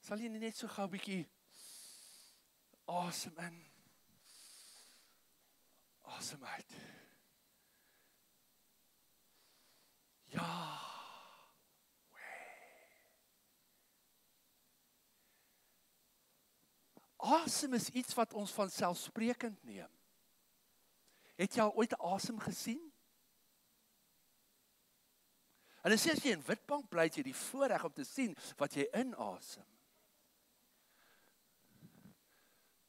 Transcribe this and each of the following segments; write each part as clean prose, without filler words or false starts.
Sal jy net so gou 'n bietjie asem in, asem uit. Ja. Asem is iets wat ons vanselfsprekend neem. Het jy al ooit asem gesien? Hulle sê as jy in Witbank bly, jy die voorreg om te sien wat jy inasem.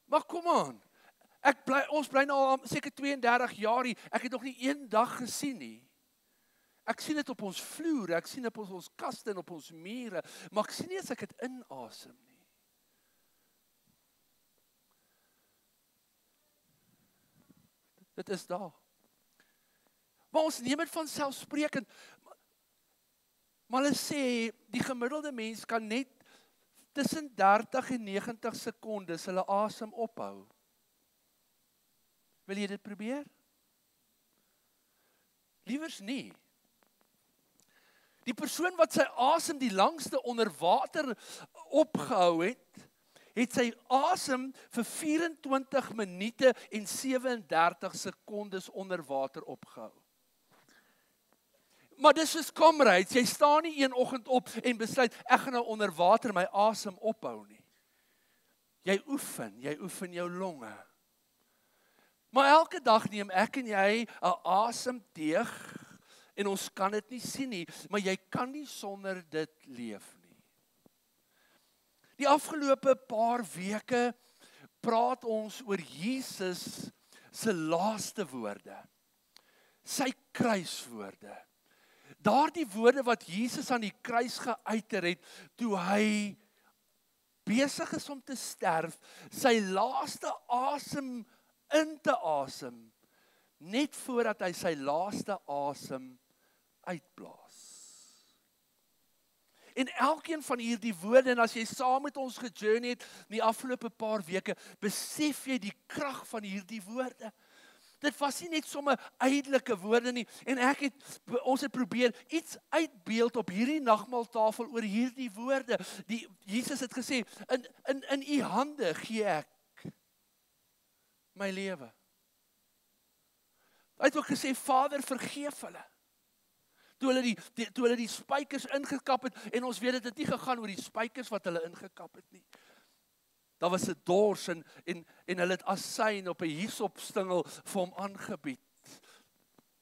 Maar kom aan, ons bly nou al seker 32 jaar hier, ek het nog nie een dag gesien nie. Ek sien dit op ons vloere, ek sien dit op ons kaste en op ons mure, maar ek sien nie as ek dit inasem nie. Dit is daar. Maar ons neem dit vanselfsprekend. Maar hulle sê, die gemiddelde mens kan net tussen 30 en 90 sekondes hulle asem ophou. Wil jy dit probeer? Liewers nie. Die persoon wat sy asem die langste onder water opgehou het sy asem vir 24 minute en 37 sekondes onder water opgehou. Maar dis soos comrades, jy staan nie een oggend op en besluit, ek gaan nou onder water my asem ophou nie. Jy oefen jou longe. Maar elke dag neem ek en jy 'n asemteug, en ons kan dit nie sien nie, maar jy kan nie sonder dit leef nie. Die afgelope paar weke praat ons oor Jesus se laaste woorde. Sy kruiswoorde. Daardie woorde wat Jesus aan die kruis geuiter het, toe hy besig is om te sterf, sy laaste asem in te asem, net voordat hy sy laaste asem uitblaas. En elkeen van hierdie woorde, en as jy saam met ons gejourney het in die afgelope paar weke, besef jy die krag van hierdie woorde. Dit was nie net sommer uitelike woorde nie, en ons het probeer iets uitbeeld op hierdie nagmaaltafel oor hierdie woorde. Jesus het gesê, in u hande gee ek my lewe. Hy het ook gesê, Vader, vergeef hulle. Toe hulle die spykers ingekap het, en ons weet dit het nie gegaan oor die spykers wat hulle ingekap het nie. Daar was 'n dors en hulle het asyn op 'n hisopstingel vir hom aangebied.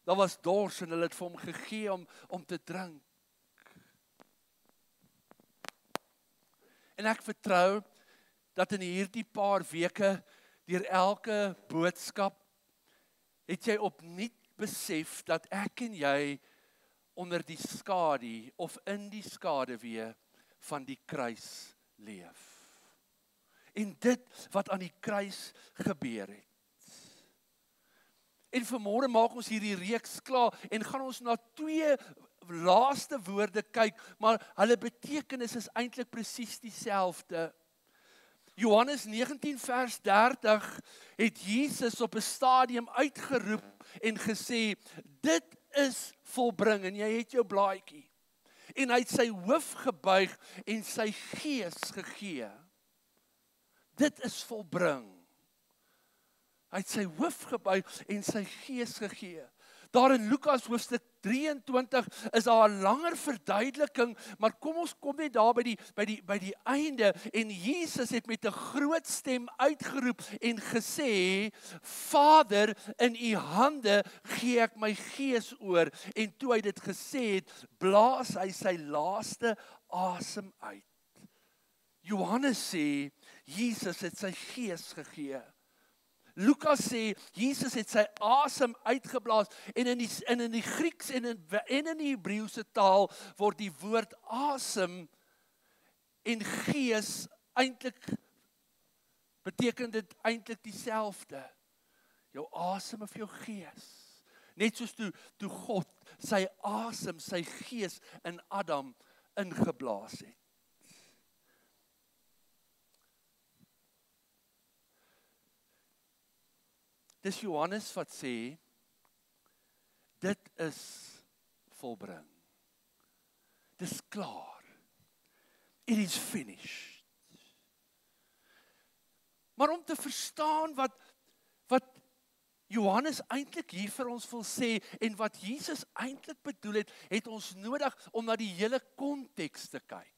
Daar was dors en hulle het vir hom gegee om te drink. En ek vertrou dat in hierdie paar weke deur elke boodskap het jy opnuut besef dat ek en jy onder die skadu of in die skaduwee van die kruis leef. En dit wat aan die kruis gebeur het. En vanmôre maak ons hierdie reeks klaar en gaan ons na 2 laaste woorde kyk, maar hulle betekenis is eintlik presies dieselfde. Johannes 19 vers 30 het Jesus op 'n stadium uitgeroep en gesê, dit is volbring, en jy het jou blaadjie. En hy het sy hoof gebuig en sy gees gegee. Dit is volbring. Hy het sy hoof gebuig en sy gees gegee. Daar in Lukas hoofstuk 23 is daar 'n langer verduideliking, maar kom ons kom net daar by die einde, en Jesus het met 'n groot stem uitgeroep en gesê, Vader, in u hande gee ek my gees oor, en toe hy dit gesê het, blaas hy sy laaste asem uit. Johannes sê, Jesus het sy gees gegee. Lukas sê, Jesus het sy asem uitgeblaas, en in die Grieks en in die Hebreëse taal word die woord asem en gees eintlik, beteken dit eintlik dieselfde. Jou asem of jou gees. Net soos toe God sy asem, sy gees in Adam ingeblaas het. Dis Johannes wat sê, dit is volbring. Dis klaar. It is finished. Maar om te verstaan wat Johannes eintlik hier vir ons wil sê en wat Jesus eintlik bedoel het ons nodig om na die hele konteks te kyk.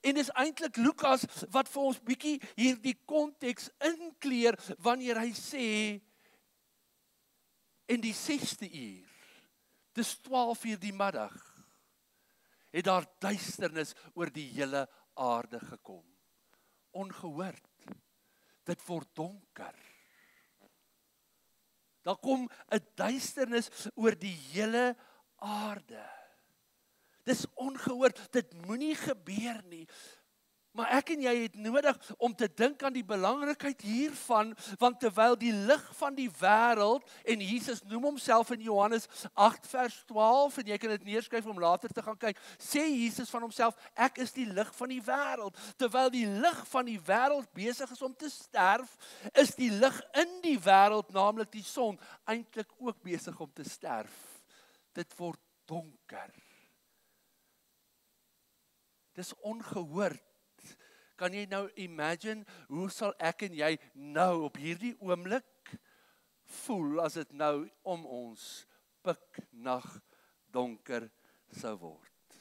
En dis eintlik Lukas wat vir ons bietjie hierdie konteks inkleer wanneer hy sê in die 6de uur, dis 12 uur die middag, het daar duisternis oor die hele aarde gekom. Ongehoord. Dit word donker. Daar kom 'n duisternis oor die hele aarde. Dis ongehoord, dit moenie gebeur nie. Maar ek en jy het nodig om te dink aan die belangrikheid hiervan, want terwyl die lig van die wêreld, en Jesus noem homself in Johannes 8 vers 12, en jy kan dit neerskryf om later te gaan kyk, sê Jesus van homself, ek is die lig van die wêreld. Terwyl die lig van die wêreld besig is om te sterf, is die lig in die wêreld, naamlik die son, eintlik ook besig om te sterf. Dit word donker. Dis ongehoord. Kan jy nou imagine, hoe sal ek en jy nou op hierdie oomblik voel as dit nou om ons piknag donker sou word?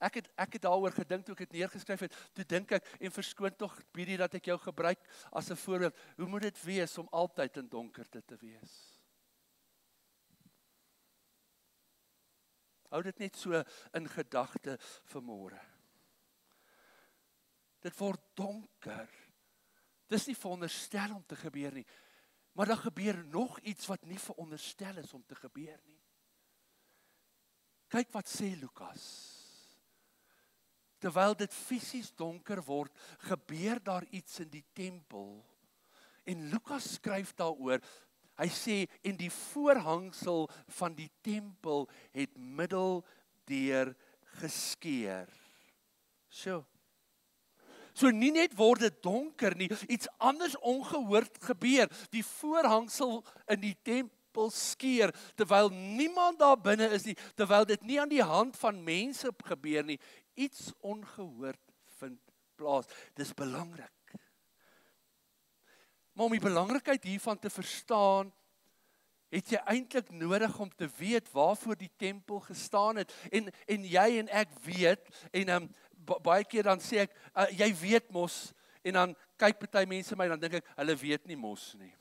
Ek het daaroor gedink toe ek dit neergeskryf het. Toe dink ek, en verskoon tog bietjie dat ek jou gebruik as 'n voorbeeld. Hoe moet dit wees om altyd in donkerte te wees? Hou dit net so in gedagte vanmôre. Dit word donker. Dis nie veronderstel om te gebeur nie. Maar daar gebeur nog iets wat nie veronderstel is om te gebeur nie. Kyk wat sê Lukas. Terwyl dit fisies donker word, gebeur daar iets in die tempel. En Lukas skryf daaroor. Hy sê, en die voorhangsel van die tempel het middeldeur geskeur. So nie net word dit donker nie, iets anders ongehoord gebeur. Die voorhangsel in die tempel skeur, terwyl niemand daar binne is nie, terwyl dit nie aan die hand van mense gebeur nie. Iets ongehoord vind plaas. Dis belangrik. Maar om die belangrikheid hiervan te verstaan, het jy eintlik nodig om te weet waarvoor die tempel gestaan het. En jy en ek weet, en baie keer dan sê ek, jy weet mos, en dan kyk party mense my, dan dink ek, hulle weet nie mos nie.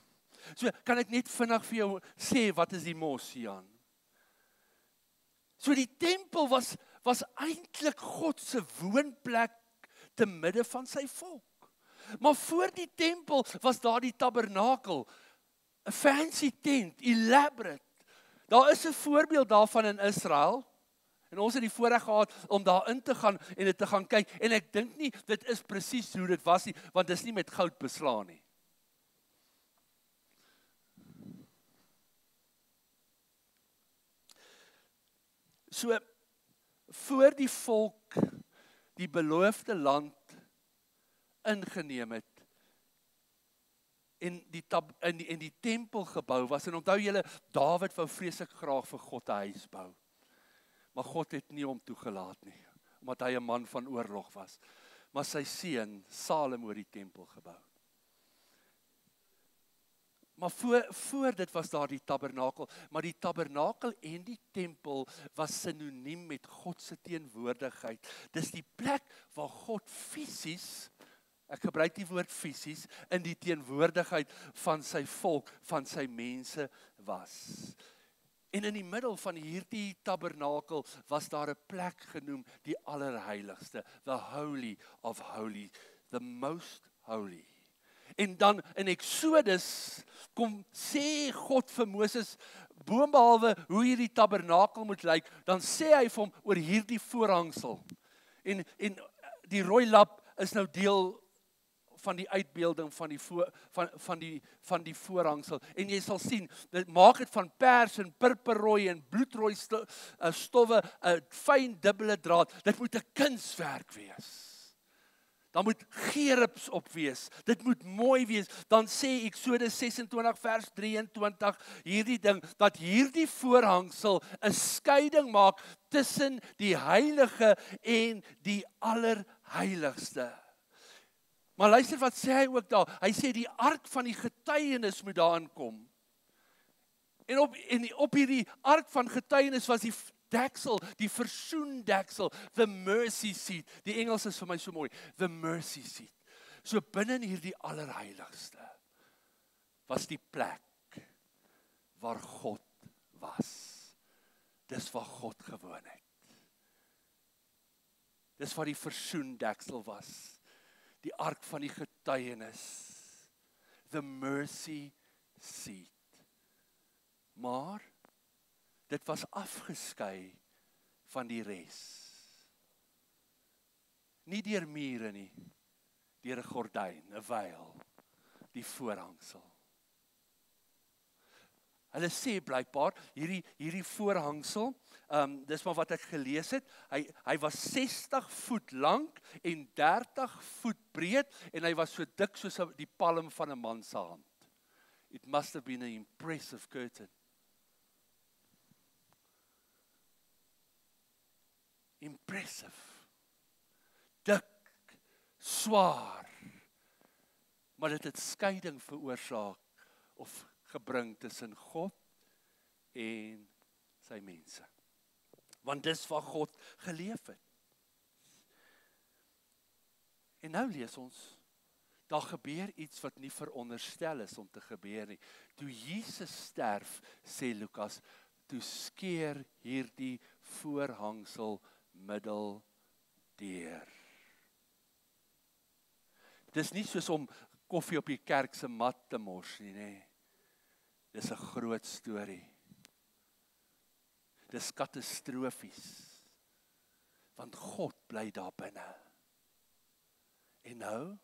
So, kan ek net vinnig vir jou sê, wat is die mos, Jan? So die tempel was eintlik God se woonplek te midde van sy volk. Maar voor die tempel was daar die tabernakel, 'n fancy tent, elaborate. Daar is 'n voorbeeld daarvan in Israel, en ons het die voorreg gehad om daarin te gaan en dit te gaan kyk, en ek dink nie, dit is presies hoe dit was nie, want dit is nie met goud beslaan nie. So, voor die volk die beloofde land ingeneem het, en die tempel gebou was, en onthou julle, Dawid wou vreeslik graag vir God 'n huis bou, maar God het nie hom toegelaat nie, omdat hy 'n man van oorlog was, maar sy seun Salomo het die tempel gebou. Maar voor dit was daar die tabernakel, maar die tabernakel en die tempel was sinoniem met God se teenwoordigheid. Dis die plek waar God fisies, ek gebruik die woord fisies, in die teenwoordigheid van sy volk, van sy mense was. En in die middel van hierdie tabernakel was daar 'n plek genoem, die allerheiligste, the holy of holy, the most holy. En dan in Exodus kom sê God vir Moses, boonbehalwe hoe hierdie tabernakel moet lyk, dan sê hy vir hom oor hierdie voorhangsel. En die rooi lap is nou deel van die uitbeelding van die voorhangsel. En jy sal sien, dit maak dit van pers en purperrooi en bloedrooi stowwe, 'n fyn dubbele draad. Dit moet 'n kunswerk wees. Dan moet gerubs op wees. Dit moet mooi wees. Dan sê Eksodus 26 vers 23 hierdie ding, dat hierdie voorhangsel 'n skeiding maak tussen die heilige en die allerheiligste. Maar luister wat sê hy ook daar. Hy sê die ark van die getuienis moet daarin kom. En op hierdie ark van getuienis was die deksel, die versoendeksel, the mercy seat. Die Engels is vir my so mooi, the mercy seat. So binne in hierdie allerheiligste was die plek waar God was. Dis waar God gewoon het. Dis waar die versoendeksel was. Die ark van die getuienis. The mercy seat. Maar dit was afgeskei van die res. Nie deur mure nie, deur 'n gordyn, 'n veil, die voorhangsel. Hulle sê blykbaar hierdie voorhangsel, dis maar wat ek gelees het, hy was 60 voet lank en 30 voet breed en hy was so dik soos die palm van 'n man se hand. It must have been an impressive curtain. Impressive. Dik, swaar. Maar dit het skeiding veroorsaak of gebring tussen God en sy mense. Want dis waar God geleef het. En nou lees ons, daar gebeur iets wat nie veronderstel is om te gebeur nie. Toe Jesus sterf, sê Lukas, toe skeer hierdie voorhangsel middel deur. Dis nie soos om koffie op die kerk se mat te mors nie, nee. Dis 'n groot storie. Dis katastrofies. Want God bly daar binne. En nou?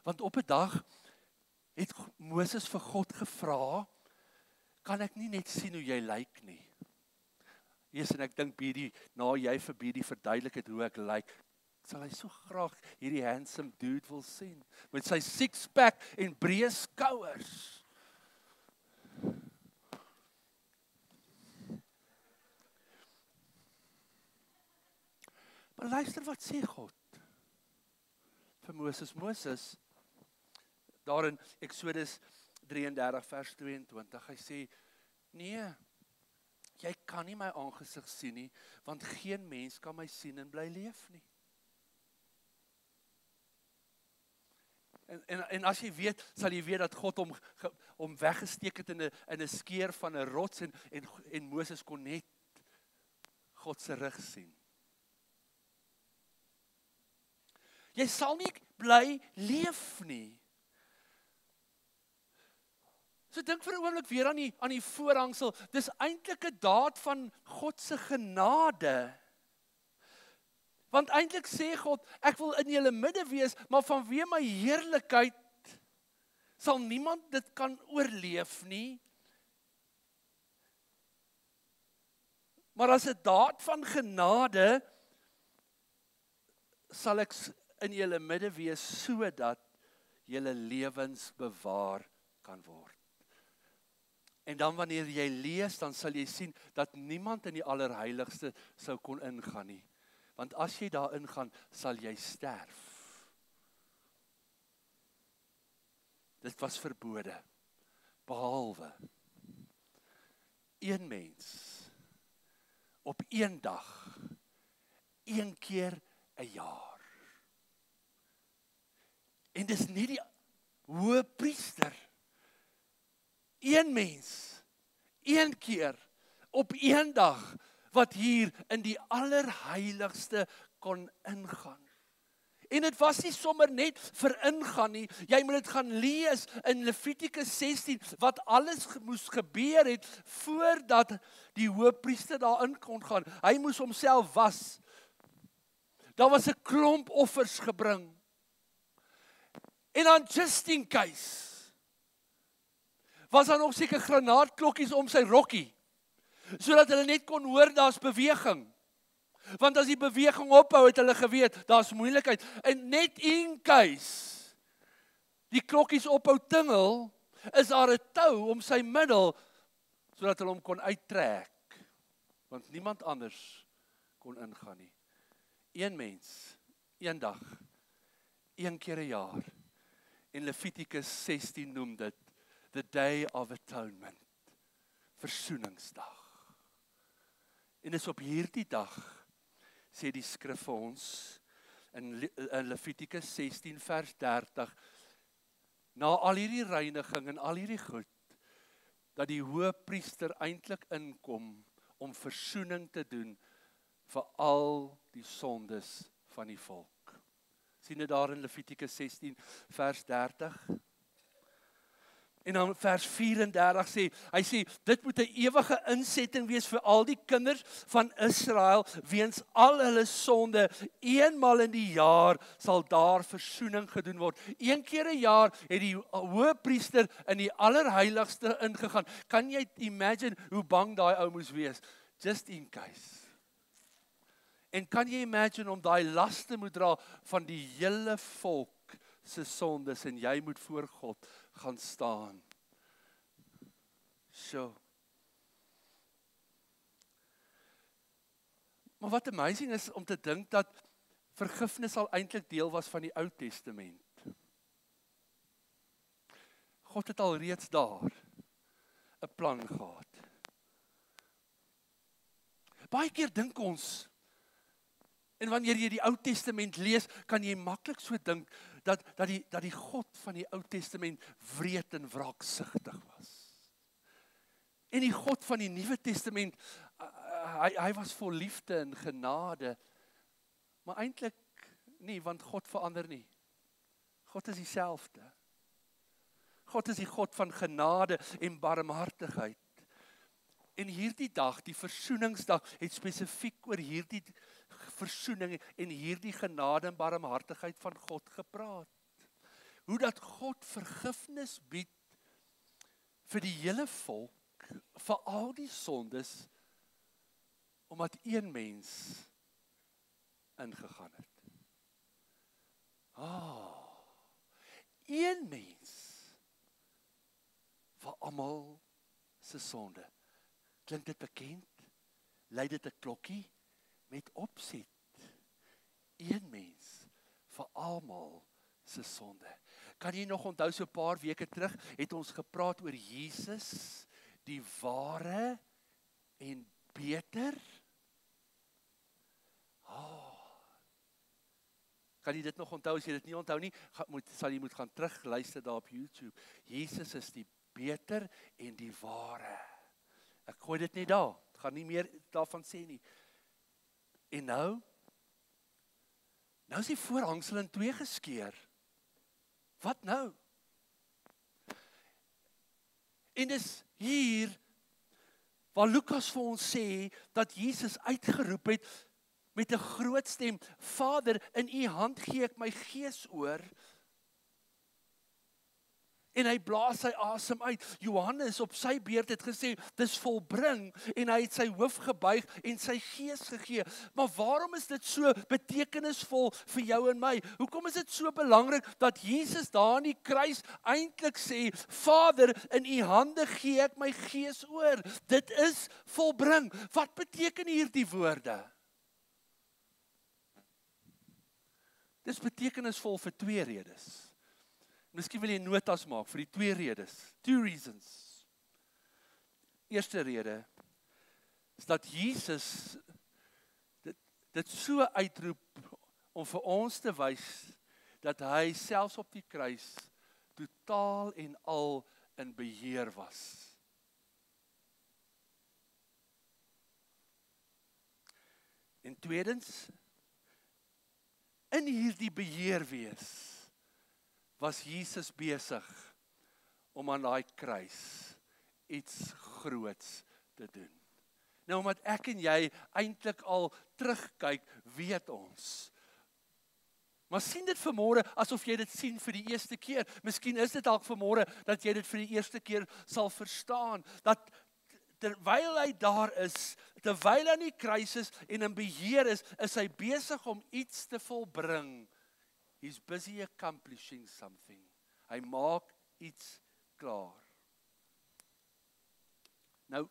Want op 'n dag het Moses vir God gevra, kan ek nie net sien hoe jy lyk nie. Yes, en ek dink na jy vir Biedie verduidelik het hoe ek lyk, sal hy so graag hierdie handsome dude wil sien, met sy six-pack en breë skouers. Maar luister wat sê God vir Moses, daar in Exodus 33 vers 22, hy sê, nee, jy kan nie my aangesig sien nie, want geen mens kan my sien en bly leef nie. En as jy weet, sal jy weet dat God hom weggesteek het in 'n skeer van 'n rots en Moses kon net God se rug sien. Jy sal nie bly leef nie. So dink vir 'n oomblik weer aan die voorhangsel. Dis eintlik 'n daad van God se genade. Want eintlik sê God, ek wil in julle midde wees, maar vanweë my heerlikheid sal niemand dit kan oorleef nie. Maar as 'n daad van genade sal ek in julle midde wees sodat julle lewens bewaar kan word. En dan wanneer jy lees, dan sal jy sien dat niemand in die allerheiligste sou kon ingaan nie. Want as jy daar ingaan, sal jy sterf. Dit was verbode, behalwe een mens op een dag, een keer 'n jaar. En dis nie die hoëpriester. Een mens, een keer, op een dag, wat hier in die allerheiligste kon ingaan. En dit was nie sommer net vir ingaan nie, jy moet dit gaan lees in Levitikus 16, wat alles moes gebeur het, voordat die hoëpriester daarin kon gaan. Hy moes homself was. Daar was 'n klomp offers gebring. En dan just in case, was daar nog seker granaatklokkies om sy rokkie, sodat hulle net kon hoor daar's beweging. Want as die beweging ophou, het hulle geweet, daar's moeilikheid. En net in case die klokkies ophou tingel, is daar 'n tou om sy middel, sodat hulle hom kon uittrek. Want niemand anders kon ingaan nie. Een mens, een dag, een keer 'n jaar. En Levitikus 16 noem dit the Day of Atonement, versoeningsdag. En is op hierdie dag, sê die skrif vir ons, in Levitikus 16 vers 30, na al hierdie reiniging en al hierdie goed, dat die hoëpriester eintlik inkom om versoening te doen vir al die sondes van die volk. Sien dit daar in Levitikus 16 vers 30? En dan vers 34 sê, hy sê, dit moet 'n ewige insetting wees vir al die kinders van Israel, weens al hulle sonde, eenmal in die jaar sal daar versoening gedoen word. Een keer 'n jaar het die hoëpriester in die allerheiligste ingegaan. Kan jy imagine hoe bang daai ou moes wees? Just in case. En kan jy imagine om daai las te moet dra van die hele volk se sondes en jy moet voor God gaan staan. So. Maar wat amazing is om te dink dat vergifnis al eintlik deel was van die Ou Testament. God het al reeds daar 'n plan gehad. Baie keer dink ons, en wanneer jy die Ou Testament lees, kan jy maklik so dink dat die God van die Ou Testament wreed en wraaksugtig was. En die God van die Nuwe Testament, hy was vol liefde en genade. Maar eintlik nie, want God verander nie. God is dieselfde. God is die God van genade en barmhartigheid. En hierdie dag, die versoeningsdag, het spesifiek oor hierdie versoening en hierdie genade en barmhartigheid van God gepraat. Hoe dat God vergifnis bied vir die hele volk, vir al die sondes, omdat een mens ingegaan het. Een mens vir almal se sonde. Klink dit bekend? Lui dit 'n klokkie met opset. Een mens vir almal se sonde. Kan jy nog onthou, so 'n paar weke terug het ons gepraat oor Jesus, die ware en beter? Kan jy dit nog onthou? As jy dit nie onthou nie, sal jy moet gaan terugluister daar op YouTube. Jesus is die beter en die ware. Ek gooi dit net daar. Ek gaan nie meer daarvan sê nie. En nou is die voorhangsel in twee geskeur. Wat nou? En dis hier waar Lukas vir ons sê dat Jesus uitgeroep het met 'n groot stem: Vader, in U hand gee ek my gees oor. En hy blaas sy asem uit. Johannes op sy beurt het gesê, dis volbring, en hy het sy hoof gebuig en sy gees gegee. Maar waarom is dit so betekenisvol vir jou en my? Hoekom is dit so belangrik dat Jesus daar aan die kruis eintlik sê, Vader, in U hande gee ek my gees oor. Dit is volbring. Wat beteken hierdie woorde? Dis betekenisvol vir twee redes. Miskien wil jy notas maak vir die twee redes. Two reasons. Eerste rede is dat Jesus dit so uitroep om vir ons te wys dat hy selfs op die kruis totaal en al in beheer was. En tweedens, in hierdie beheer wees, was Jesus besig om aan daai kruis iets groots te doen. Nou, omdat ek en jy eintlik al terugkyk, weet ons. Maar sien dit vanmôre asof jy dit sien vir die eerste keer. Miskien is dit dalk vanmôre dat jy dit vir die eerste keer sal verstaan, dat terwyl hy daar is, terwyl hy aan die kruis is en in beheer is hy besig om iets te volbring. He's busy accomplishing something. Hy maak iets klaar. Nou,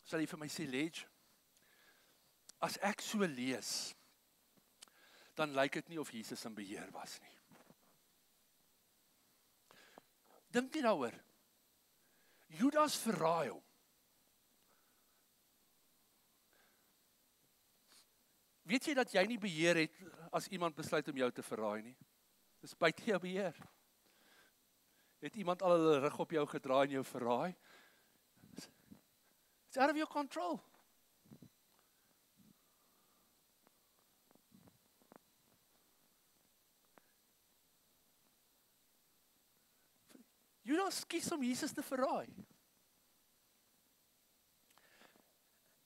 sal jy vir my sê, Ledge, as ek so lees, dan lyk dit nie of Jesus in beheer was nie. Dink nie daaroor. Judas verraai hom. Weet jy dat jy nie beheer het as iemand besluit om jou te verraai nie? Dis buite jou beheer. Het iemand al hulle rug op jou gedraai en jou verraai? It's out of your control. Judas kies om Jesus te verraai.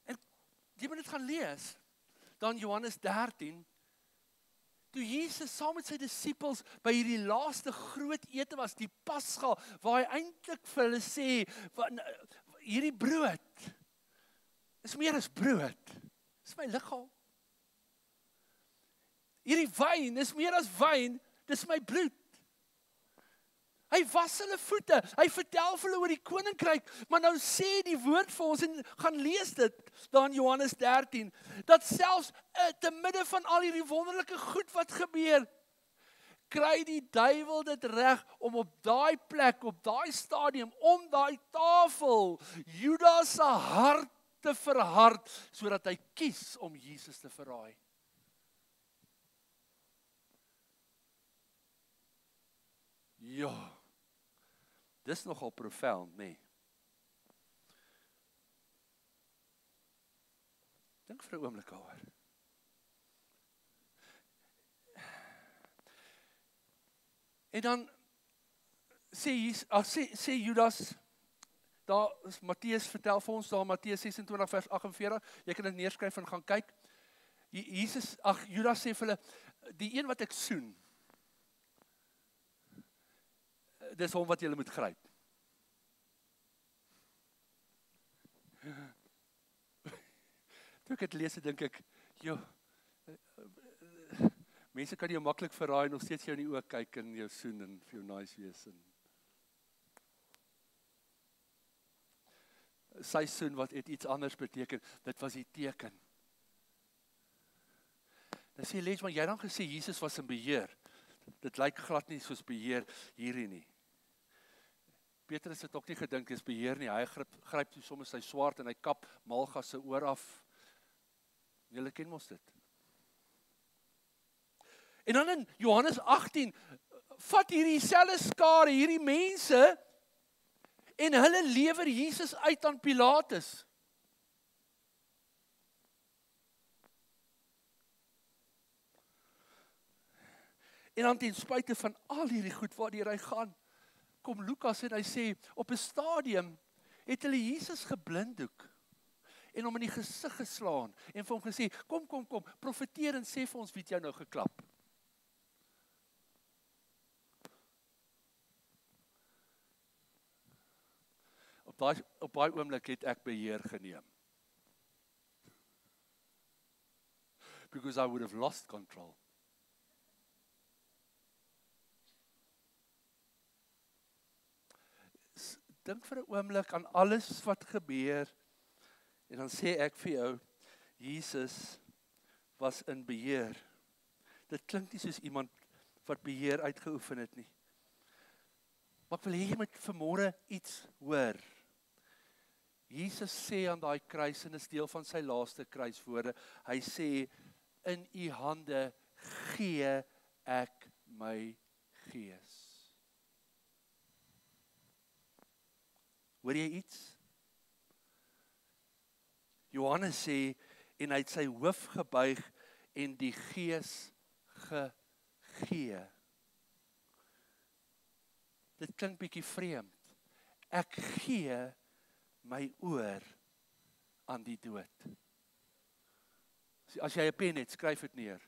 En jy moet dit gaan lees. Dan Johannes 13, toe Jesus saam met sy disippels by hierdie laaste groot ete was, die Pasga, waar hy eintlik vir hulle sê, hierdie brood is meer as brood, dis my liggaam. Hierdie wyn is meer as wyn, dis my bloed. Hy was hulle voete, hy vertel vir hulle oor die koninkryk, maar nou sê die woord vir ons, en gaan lees dit, daar in Johannes 13, dat selfs te midde van al hierdie wonderlike goed wat gebeur, kry die duiwel dit reg om op daai plek, op daai stadium, om daai tafel, Judas se hart te verhard, sodat hy kies om Jesus te verraai. Ja, dis nogal profound, nee. Dink vir 'n oomblik daaroor. En dan sê Judas, daar is Matteus vertel vir ons, daar Matteus 26 vers 48, jy kan dit neerskryf en gaan kyk. Judas sê vir hulle, die een wat ek soen, dis hom wat julle moet gryp. Toe ek het lees, dink ek, mense kan jou maklik verraai, nog steeds jou in die oë kyk en jou soen en vir jou nice wees. Sy soen wat het iets anders beteken, dit was die teken. Dan sê lees, maar jy dan gesê, Jesus was in beheer. Dit lyk glad nie soos beheer hierdie nie. Petrus het ook nie gedink is beheer nie, hy gryp toe soms sy swaard en hy kap Malgas se oor af. Julle ken mos dit. En dan in Johannes 18, vat hierdie selfe skare, hierdie mense, en hulle lewer Jesus uit aan Pilatus. En dan ten spyte van al hierdie goed waardeur hy gaan, kom Lukas en hy sê, op 'n stadium het hulle Jesus geblinddoek en hom in die gesig geslaan en vir hom gesê, kom, profeteer en sê vir ons wie het jou nou geklap. Op daai oomblik het ek beheer geneem. Because I would have lost control. Dink vir 'n oomblik aan alles wat gebeur, en dan sê ek vir jou, Jesus was in beheer. Dit klink nie soos iemand wat beheer uitgeoefen het nie. Maar ek wil hê jy moet vanmôre iets hoor. Jesus sê aan daai kruis, en dit is deel van sy laaste kruiswoorde, hy sê, in u hande gee ek my gees. Hoor jy iets? Johannes sê, en hy het sy hoof gebuig en die gees gegee. Dit klink bietjie vreemd. Ek gee my oor aan die dood. As jy 'n pen het, skryf dit neer.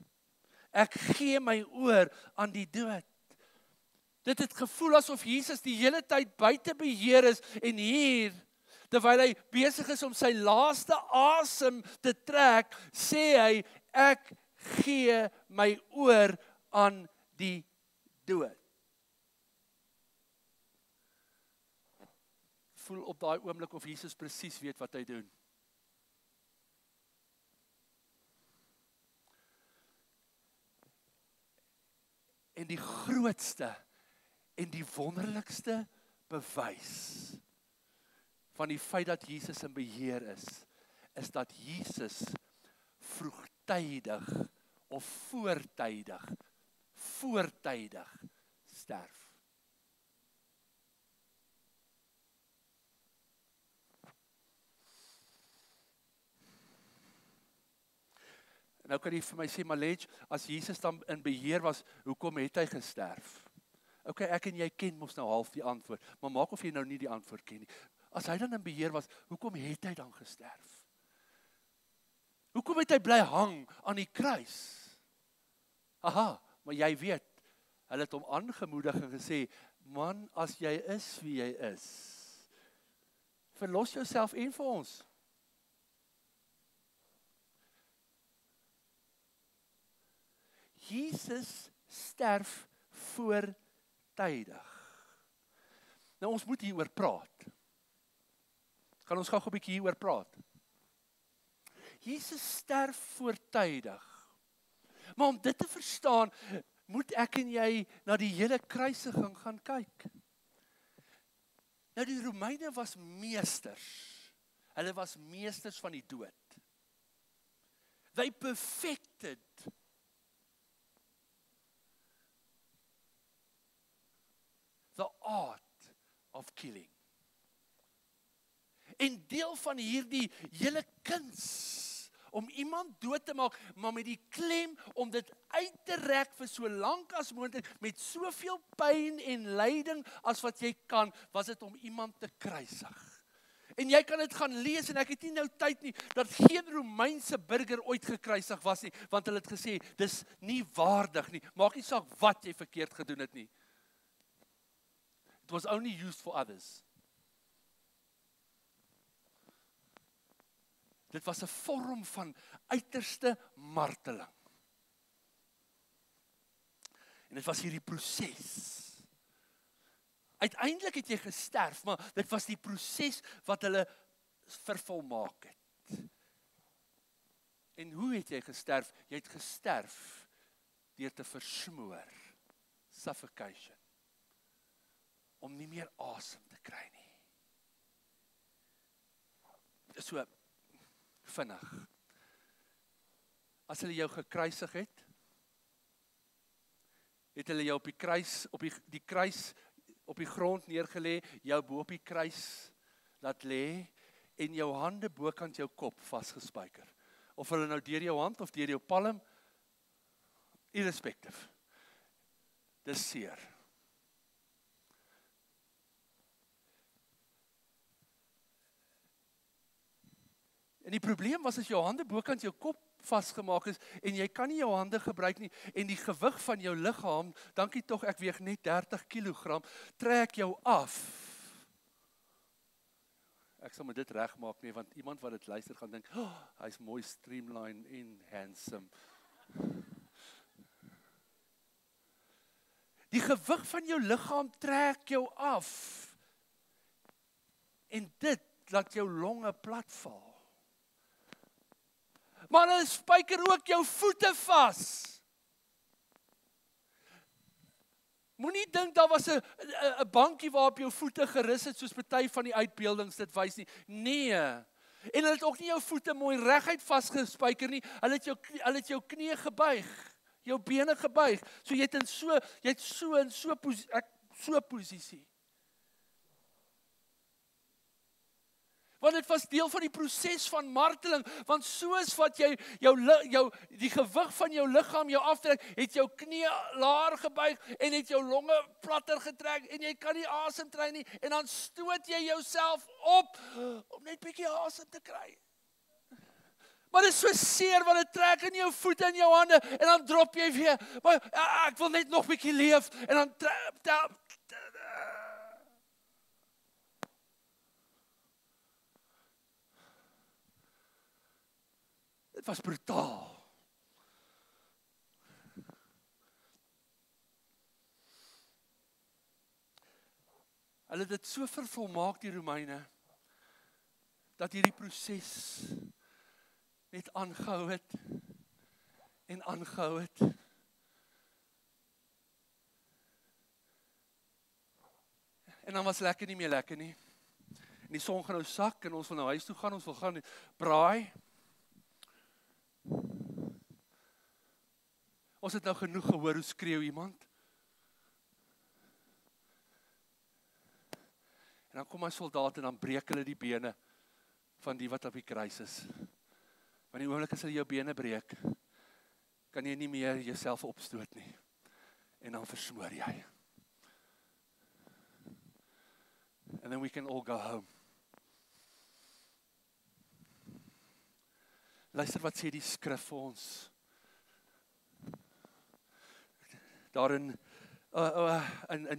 Ek gee my oor aan die dood. Dit het gevoel asof Jesus die hele tyd buite beheer is en hier, terwyl hy besig is om sy laaste asem te trek, sê hy, ek gee my oor aan die dood. Voel op daai oomblik of Jesus presies weet wat hy doen. En die grootste en die wonderlikste bewys van die feit dat Jesus in beheer is dat Jesus vroegtydig of voortydig sterf. En nou kan jy vir my sê, Malej, as Jesus dan in beheer was, hoekom het hy gesterf? Ok, ek en jy ken mos nou half die antwoord, maar maak of jy nou nie die antwoord ken nie. As hy dan in beheer was, hoekom het hy dan gesterf? Hoekom het hy bly hang aan die kruis? Aha, maar jy weet, hulle het hom aangemoedig en gesê, man, as jy is wie jy is, verlos jouself en vir ons. Jesus sterf voortydig. Nou ons moet hieroor praat. Kan ons gou 'n bietjie hieroor praat? Jesus sterf voortydig. Maar om dit te verstaan, moet ek en jy na die hele kruisiging gaan kyk. Nou die Romeine was meesters. Hulle was meesters van die dood. They perfected the art of killing. En deel van hierdie hele kuns om iemand dood te maak, maar met die klem om dit uit te rek vir so lank as moontlik, met soveel pyn en lyding as wat jy kan, was dit om iemand te kruisig. En jy kan dit gaan lees, en ek het nie nou tyd nie, dat geen Romeinse burger ooit gekruisig was nie, want hulle het gesê, dis nie waardig nie, maak nie saak wat jy verkeerd gedoen het nie. It was only used for others. Dit was 'n vorm van uiterste marteling. En dit was hierdie proses. Uiteindelik het jy gesterf, maar dit was die proses wat hulle vervolmaak het. En hoe het jy gesterf? Jy het gesterf deur te versmoor. Suffocation. Om nie meer asem te kry nie. So vinnig. As hulle jou gekruisig het hulle jou op die kruis, op die grond neergelê, jou bo op die kruis laat lê, en jou hande bokant jou kop vasgespijker. Of hulle nou deur jou hand of deur jou palm, irrespective. Dis seer. En die probleem was as jou hande bokant jou kop vasgemaak is, en jy kan nie jou hande gebruik nie, en die gewig van jou liggaam, dankie tog ek weeg net 30 kilogram, trek jou af. Ek sal my dit regmaak nie, want iemand wat dit luister gaan dink, oh, hy's mooi streamline en handsome. Die gewig van jou liggaam trek jou af. En dit laat jou longe platval. Maar hulle spyker ook jou voete vas. Moenie dink daar was 'n bankie waarop jou voete gerus het, soos party van die uitbeeldings dit wys nie. Nee. En hulle het ook nie jou voete mooi reguit vasgespyker nie. Hulle het jou knie gebuig, jou bene gebuig. So jy het so posisie. Want dit was deel van die proses van marteling, want soos wat jy die gewig van jou liggaam jou aftrek, het jou knie laer gebuig en het jou longe platter getrek en jy kan nie asem kry nie, en dan stoot jy jouself op om net bietjie asem te kry. Maar dit is so seer, want dit trek in jou voete en jou hande, en dan drop jy weer, maar ek wil net nog bietjie leef, en dan dit was brutaal. Hulle het dit so vervolmaak, die Romeine, dat hierdie proses net aangehou het en aangehou het. dan was lekker nie meer lekker nie. En die son gaan nou sak, en ons wil nou huis toe gaan, ons wil gaan braai. Ons het nou genoeg gehoor, hoe skreeu iemand. En dan kom my soldate, en dan breek hulle die bene van die wat op die kruis is. Want die oomblik as hulle jou bene breek, kan jy nie meer jouself opstoot nie. En dan versmoor jy. And then we can all go home. Luister wat sê die skrif vir ons. Daar in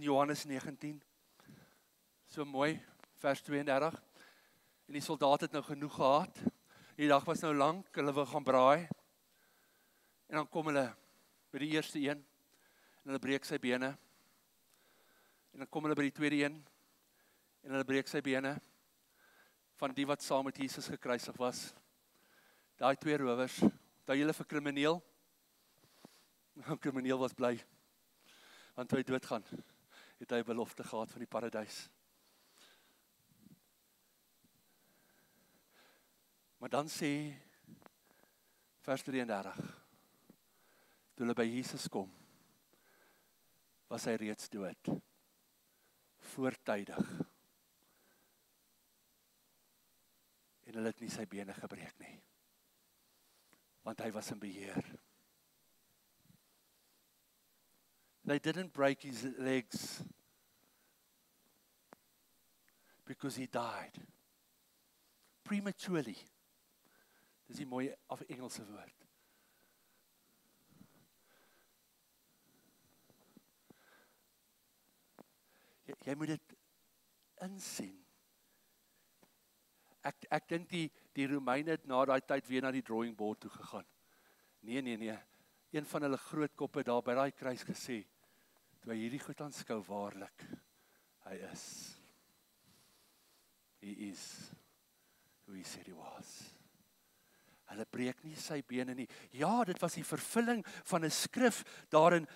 Johannes 19. So mooi, vers 32. En die soldaat het nou genoeg gehad. Die dag was nou lank, hulle wil gaan braai. En dan kom hulle by die eerste een, en hulle breek sy bene. En dan kom hulle by die tweede een, en hulle breek sy bene, van die wat saam met Jesus gekruisig was. Daai twee rowers, daai julle vir krimineel. Krimineel was bly, want toe hy doodgaan, het hy 'n belofte gehad van die paradys. Maar dan sê vers 33, toe hulle by Jesus kom, was hy reeds dood, voortydig. En hulle het nie sy bene gebreek nie, want hy was in beheer. They didn't break his legs because he died prematurely. Dis die mooie Engelse woord. Jy moet dit insien. Ek dink die Romeine het na daai tyd weer na die drawing board toe gegaan. Nee. Een van hulle groot koppe daar by daai kruis gesê, toe hy hierdie goed aanskou, waarlik, hy is. He is who he said he was. Hulle breek nie sy bene nie. Ja, dit was die vervulling van 'n skrif daar in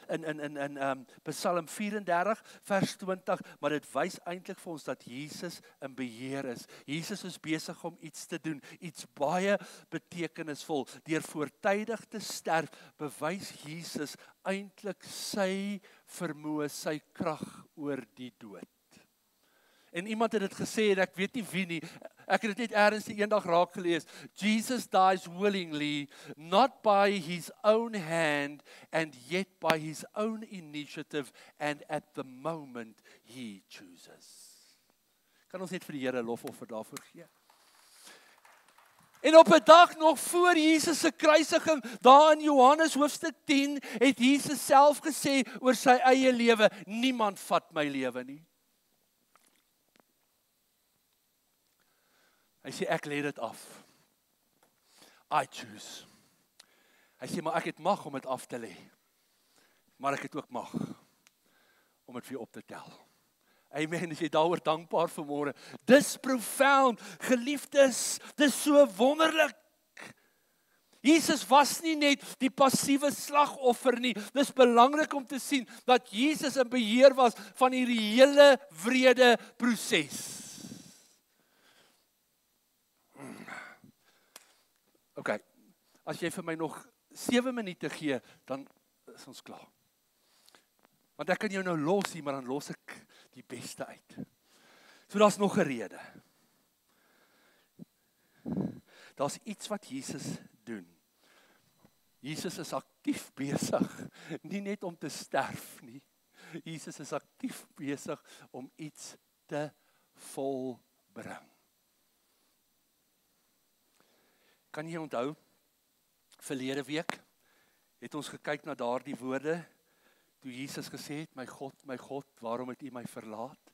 Psalm 34 vers 20, maar dit wys eintlik vir ons dat Jesus in beheer is. Jesus is besig om iets te doen, iets baie betekenisvol. Deur voortydig te sterf, bewys Jesus eintlik sy vermoë, sy krag oor die dood. En iemand het dit gesê, en ek weet nie wie nie, ek het dit net ergens die eendag raak gelees. Jesus dies willingly, not by his own hand, and yet by his own initiative, and at the moment he chooses. Kan ons net vir die Here lofoffer daarvoor gee? En op 'n dag nog voor Jesus se kruisiging, daar in Johannes hoofstuk 10, het Jesus self gesê oor sy eie lewe, niemand vat my lewe nie. Hy sê, ek lê dit af. I choose. Hy sê, maar ek het mag om dit af te lê. Maar ek het ook mag om dit vir jou op te tel. Amen, as jy daaroor dankbaar vanmôre. Dis profound, geliefdes, dis so wonderlik. Jesus was nie net die passiewe slagoffer nie. Dis belangrik om te sien dat Jesus in beheer was van hierdie hele wrede proses. Okay, as jy vir my nog 7 minute gee, dan is ons klaar. Want ek kan jou nou los hier, maar dan los ek die beste uit. So daar's nog 'n rede. Daar's iets wat Jesus doen. Jesus is aktief besig, nie net om te sterf nie. Jesus is aktief besig om iets te volbring. Kan jy onthou, verlede week het ons gekyk na daardie woorde, toe Jesus gesê het, my God, waarom het U my verlaat?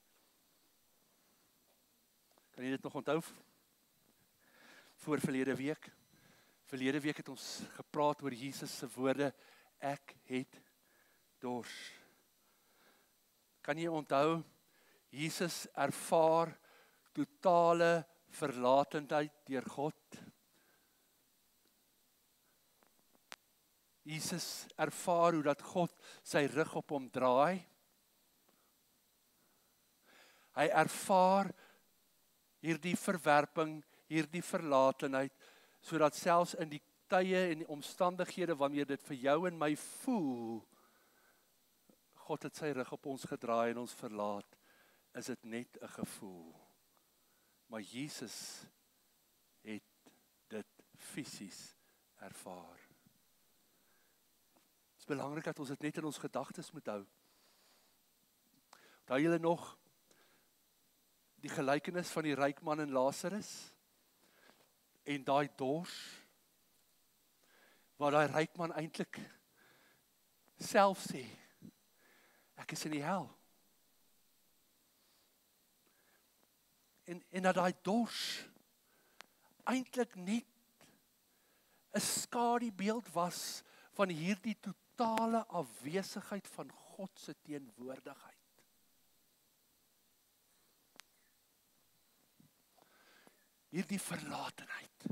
Kan jy dit nog onthou? Voor verlede week. Verlede week het ons gepraat oor Jesus se woorde, ek het dors. Kan jy onthou, Jesus ervaar totale verlatendheid deur God. Jesus ervaar hoe dat God sy rug op hom draai. Hy ervaar hierdie verwerping, hierdie verlatenheid, sodat selfs in die tye en die omstandighede wanneer dit vir jou en my voel, God het sy rug op ons gedraai en ons verlaat, is dit net 'n gevoel. Maar Jesus het dit fisies ervaar. Het is belangrik dat ons dit net in ons gedagtes moet hou. Onthou julle nog die gelykenis van die ryk man en Lazarus en daai dors, waar daai ryk man eintlik self sê, ek is in die hel. En dat daai dors eintlik net 'n skadubeeld was van hierdie totale afwesigheid van God se teenwoordigheid. Hierdie verlatenheid.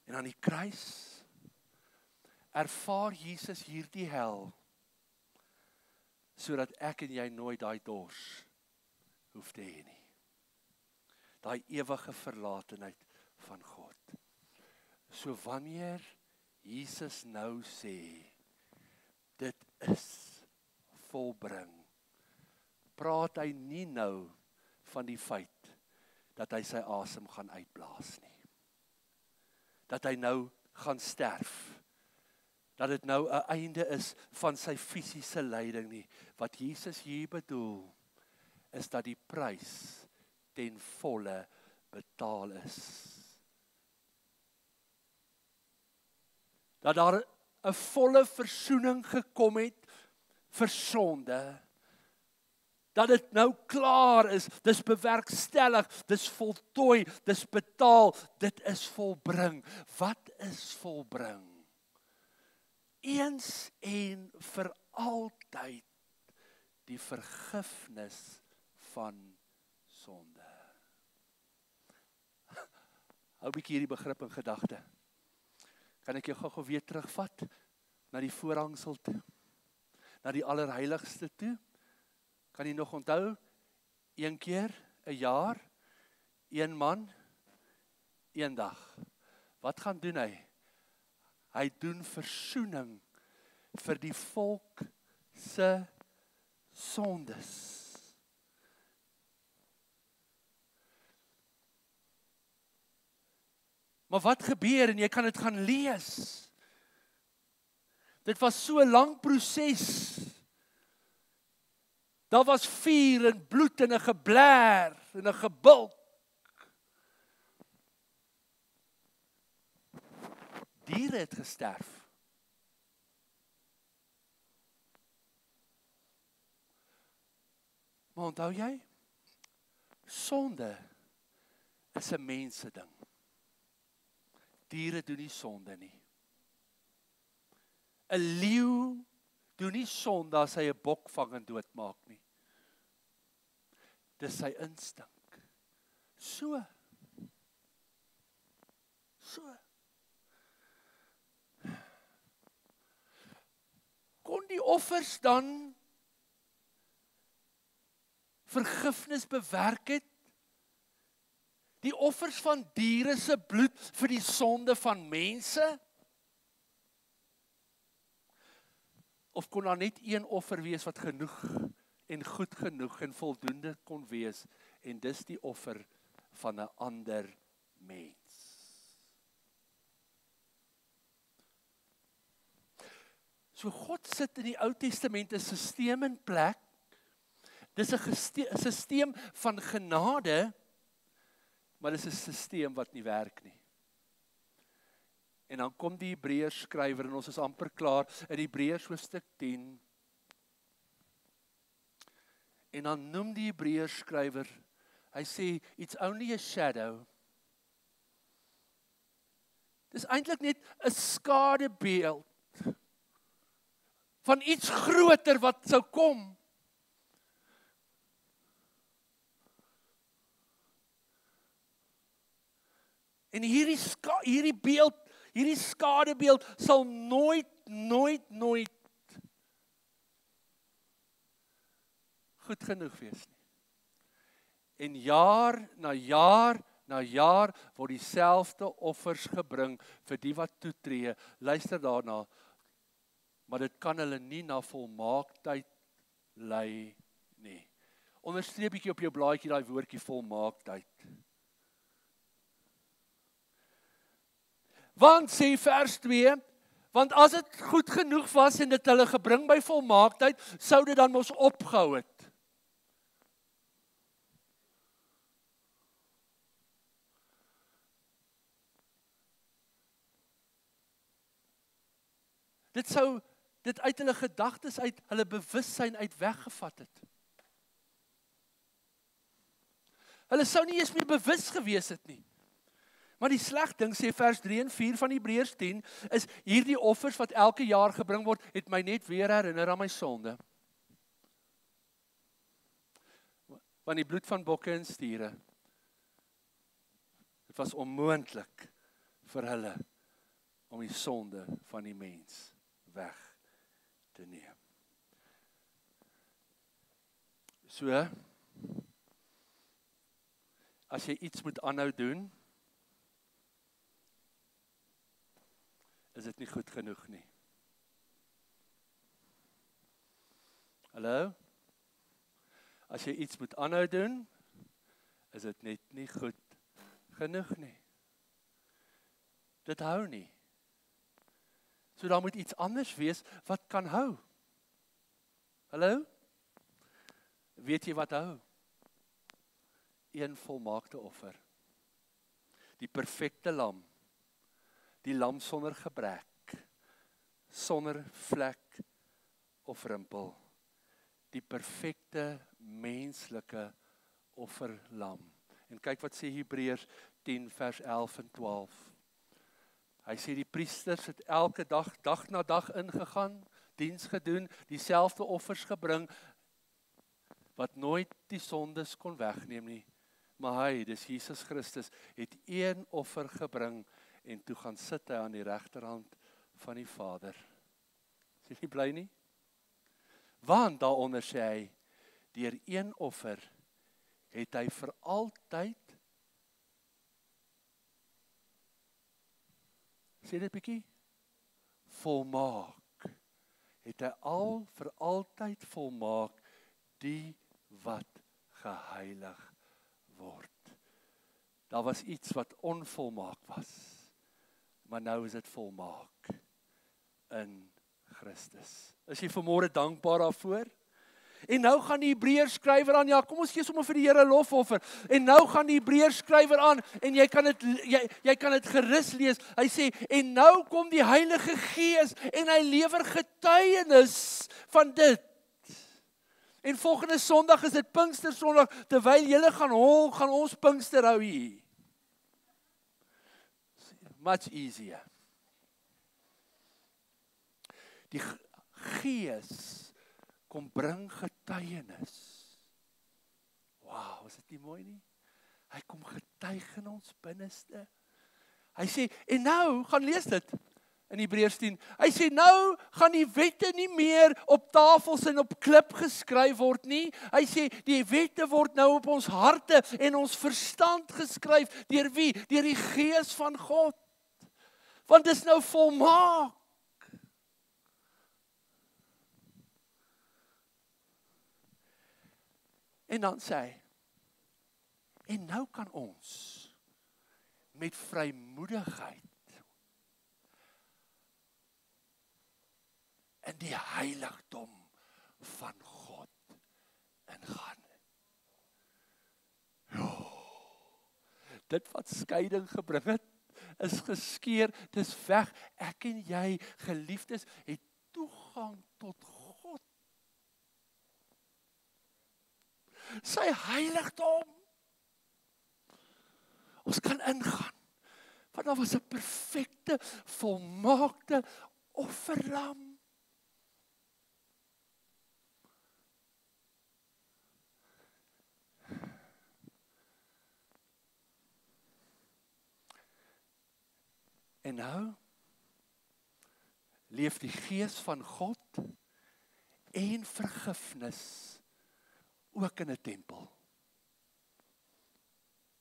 En aan die kruis ervaar Jesus hierdie hel, sodat ek en jy nooit daai dors hoef te hê nie. Daai ewige verlatenheid van God. So wanneer Jesus nou sê, dit is volbring, praat hy nie nou van die feit dat hy sy asem gaan uitblaas nie. Dat hy nou gaan sterf. Dat dit nou 'n einde is van sy fisiese lyding nie. Wat Jesus hier bedoel, is dat die prys ten volle betaal is. Dat daar 'n volle versoening gekom het vir sonde. Dat dit nou klaar is, dis bewerkstellig, dis voltooi, dis betaal, dit is volbring. Wat is volbring? Eens en vir altyd die vergifnis van sonde. Hou 'n bietjie hierdie begrip in gedagte. Kan ek jou gou weer terugvat na die voorhangsel toe, na die allerheiligste toe? Kan jy nog onthou, een keer, 'n jaar, een man, een dag. Wat gaan doen hy? Hy doen versoening vir die volk se sondes. Maar wat gebeur, en jy kan dit gaan lees. Dit was so 'n lang proses. Daar was vuur en bloed en 'n geblær en 'n gebulk. Diere het gesterf. Maar onthou jy? Sonde is 'n mense ding. Diere doen nie sonde nie. 'n Leeu doen nie sonde as hy 'n bok vang en doodmaak nie. Dis sy instink. So. Kon die offers dan vergifnis bewerk het? Die offers van diere se bloed vir die sonde van mense? Of kon daar net een offer wees wat genoeg en goed genoeg en voldoende kon wees, en dis die offer van 'n ander mens? So God sit in die Ou Testament 'n stelsel in plek. Dis 'n stelsel van genade, maar dis 'n stelsel wat nie werk nie. En dan kom die Hebreërs skrywer, en ons is amper klaar, in Hebreërs hoofstuk 10. En dan noem die Hebreërs skrywer, hy sê, it's only a shadow. Dis eintlik net 'n skadubeeld van iets groter wat sou kom. En hierdie beeld, hierdie skadubeeld sal nooit goed genoeg wees nie. En jaar na jaar na jaar word dieselfde offers gebring vir die wat toetree. Luister daarna, maar dit kan hulle nie na volmaaktheid lei nie. Onderstreep bietjie op jou blaadjie daai woordjie volmaaktheid. Want sê vers 2, want as dit goed genoeg was en dit hulle gebring by volmaaktheid, sou dit dan mos opgehou het. Dit sou dit uit hulle gedagtes, uit hulle bewussyn uit weggevat het. Hulle sou nie eens meer bewus gewees het nie. Maar die sleg ding, sê vers 3 en 4 van Hebreërs 10, is hierdie offers wat elke jaar gebring word, het my net weer herinner aan my sonde. Want die bloed van bokke en stiere, dit was onmoontlik vir hulle om die sonde van die mens weg te neem. So, as jy iets moet aanhou doen, is dit nie goed genoeg nie. Hallo? As jy iets moet aanhou doen, is dit net nie goed genoeg nie. Dit hou nie. So daar moet iets anders wees wat kan hou. Hallo? Weet jy wat hou? Een volmaakte offer. Die perfekte lam. Die lam sonder gebrek. Sonder vlek of rimpel. Die perfekte menslike offerlam. En kyk wat sê Hebreërs 10 vers 11 en 12. Hy sê die priesters het elke dag, dag na dag ingegaan, diens gedoen, dieselfde offers gebring, wat nooit die sondes kon wegneem nie. Maar hy, dis Jesus Christus, het een offer gebring, en toe gaan sit hy aan die regterhand van die Vader. Is jy nie bly nie? Want daaronder sê hy, deur een offer, het hy vir altyd, sê dit bietjie, volmaak, het hy al vir altyd volmaak, die wat geheilig word. Daar was iets wat onvolmaak was, maar nou is dit volmaak in Christus. Is jy vanmôre dankbaar daarvoor? En nou gaan die Hebreërs skrywer aan, ja, kom ons gee sommer vir die Here lofoffer. En nou gaan die Hebreërs skrywer aan, en jy kan dit gerus lees. Hy sê, en nou kom die Heilige Gees, en hy lewer getuienis van dit. En volgende Sondag is dit Pinkstersondag, terwyl julle gaan hol, gaan ons Pinkster hou hier. Much easier. Die Gees kom bring getuienis. Wow, is dit nie mooi nie? Hy kom getuig in ons binneste. Hy sê, en nou, gaan lees dit in Hebreërs 10. Hy sê, nou gaan die wette nie meer op tafels en op klip geskryf word nie. Hy sê, die wette word nou op ons harte en ons verstand geskryf. Deur wie? Deur die Gees van God. Want dit is nou volmaak. En dan sê hy, en nou kan ons met vrymoedigheid in die heiligdom van God ingaan. Dit wat skeiding gebring het, is geskeur, dis weg. Ek en jy, geliefdes, het toegang tot God. Sy heiligdom. Ons kan ingaan. Want daar was 'n perfekte, volmaakte offerlam. En nou leef die Gees van God en vergifnis ook in 'n tempel.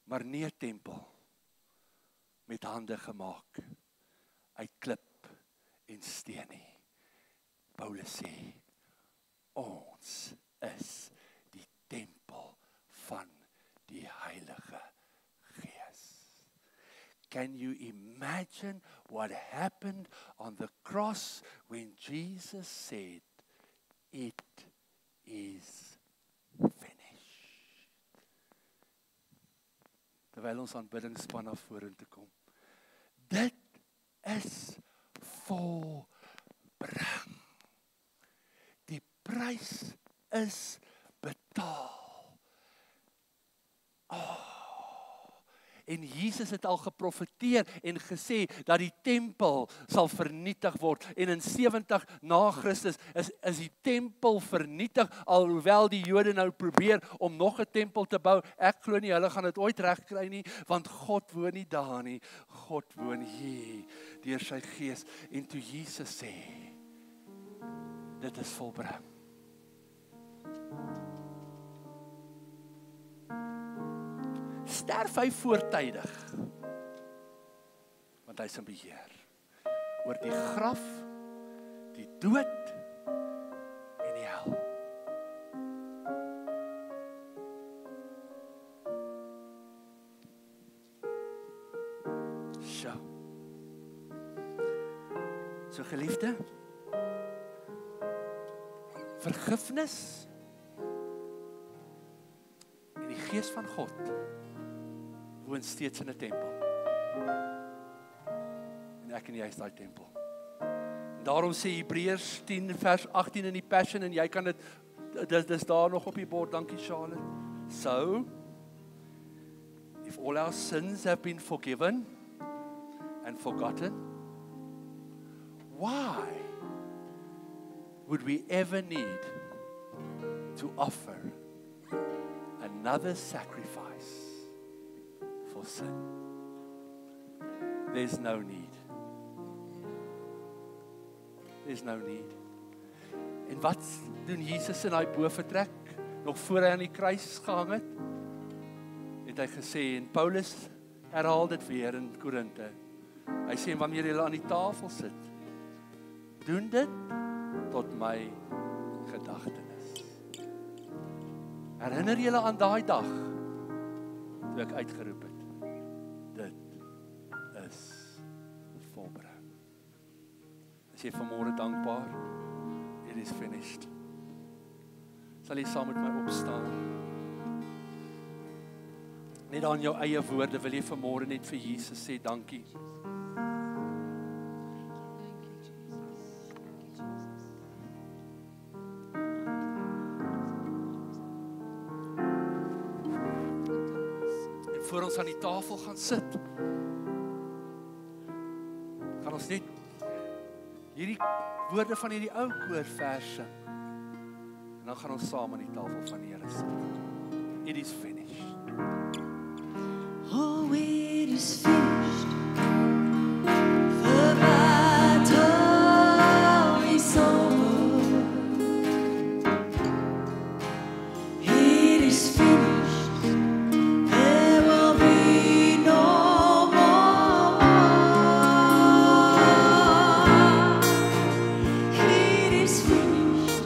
Maar nie 'n tempel met hande gemaak uit klip en steen nie. Paulus sê, ons is die tempel van die Heilige Gees. Can you imagine what happened on the cross when Jesus said, it is finished? Terwyl ons aanbiddingsspan na vorentoe kom. Dit is volbring. Die prys is betaal. En Jesus het al geprofeteer en gesê dat die tempel sal vernietig word. En in 70 na Christus is die tempel vernietig, alhoewel die Jode nou probeer om nog 'n tempel te bou. Ek glo nie hulle gaan dit ooit regkry nie, want God woon nie daar nie. God woon hier deur sy Gees. En toe Jesus sê, dit is volbring. Sterf hy voortydig, want hy is in beheer oor die graf, die dood en die hel. So geliefde, vergifnis en die Gees van God woon steeds in 'n tempel. En ek en jy is daai tempel. En daarom sê Hebreërs 10 vers 18 in die Passion, en jy kan dis daar nog op die bord, dankie Charlotte. So, if all our sins have been forgiven and forgotten, why would we ever need to offer another sacrifice for sin? There's no need. There's no need. En wat doen Jesus in daai bovertrek? Nog voor hy aan die kruis gehang het, het hy gesê, en Paulus herhaal dit weer in Korinte. Hy sê, wanneer julle aan die tafel sit, doen dit tot my gedagtenis. Herinner julle aan daai dag toe ek uitgeroep het, dit is volbring. As jy vanmôre dankbaar, it is finished. Sal jy saam met my opstaan? Net aan jou eie woorde wil jy vanmôre net vir Jesus sê dankie. Voor ons aan die tafel gaan sit, gaan ons net hierdie woorde van hierdie ou koorvers sing. En dan gaan ons saam aan die tafel van die Here sit. It is finished. Oh, it is finished. The battle is over. It is finished. There will be no more. It is finished.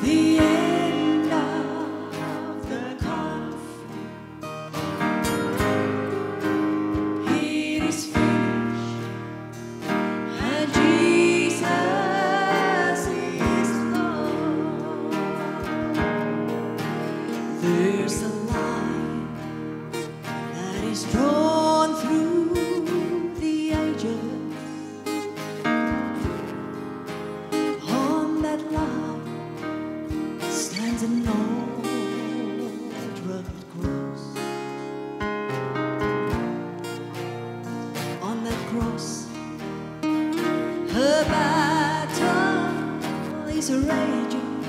The end of the conflict. It is finished, and Jesus is Lord. There's a line that is drawn through the ages. On that line stands an old rugged cross. On that cross, her battle is raging.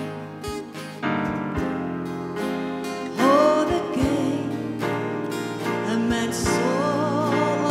Oh, the game a man's soul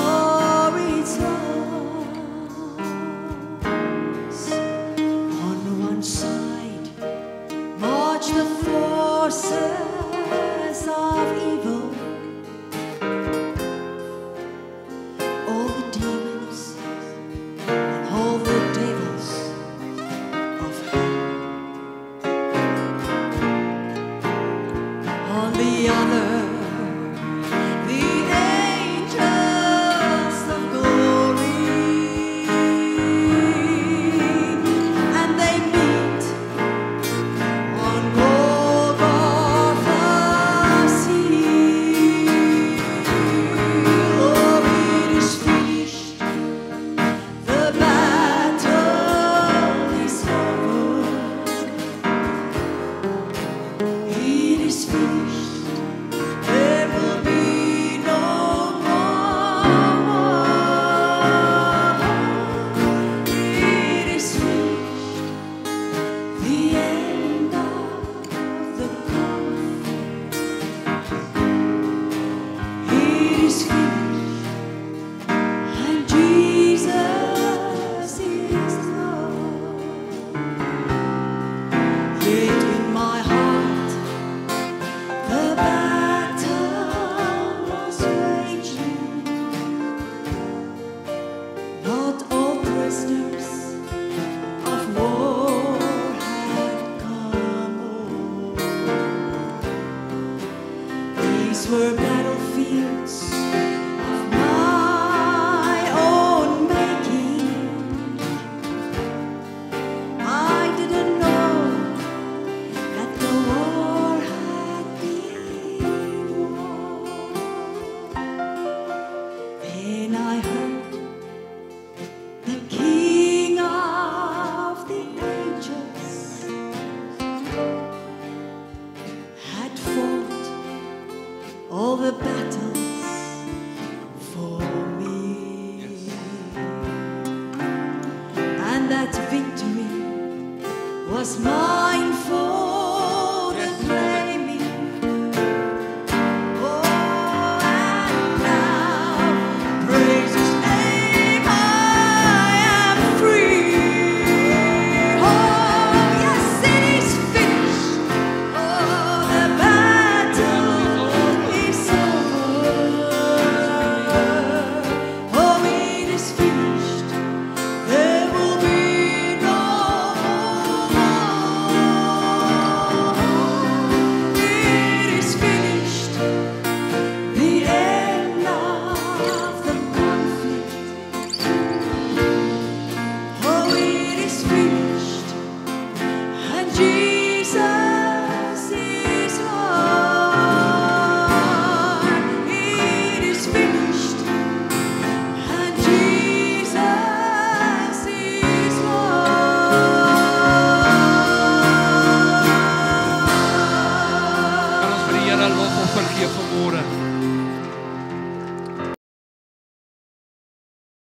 was my